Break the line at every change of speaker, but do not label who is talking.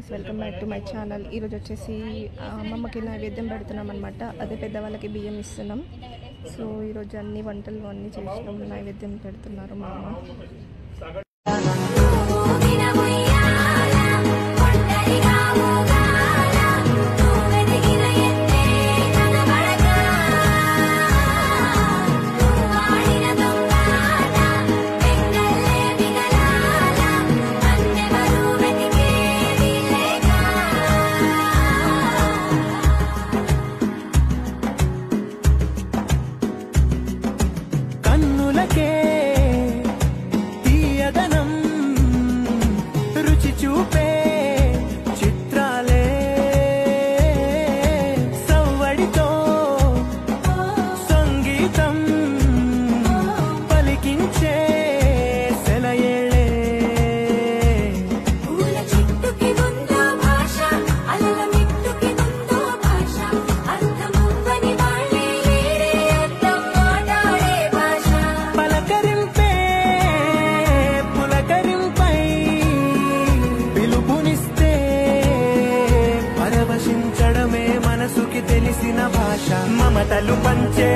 Friends, welcome back to my channel. ఈరోజు వచ్చేసి అమ్మమ్మకి నైవేద్యం పెడుతున్నాం అనమాట. అదే పెద్దవాళ్ళకి బియ్యం ఇస్తున్నాం. సో ఈరోజు అన్ని వంటలు అన్నీ చేసినాం. నైవేద్యం పెడుతున్నారు మా అమ్మ.
మమతలు పంచే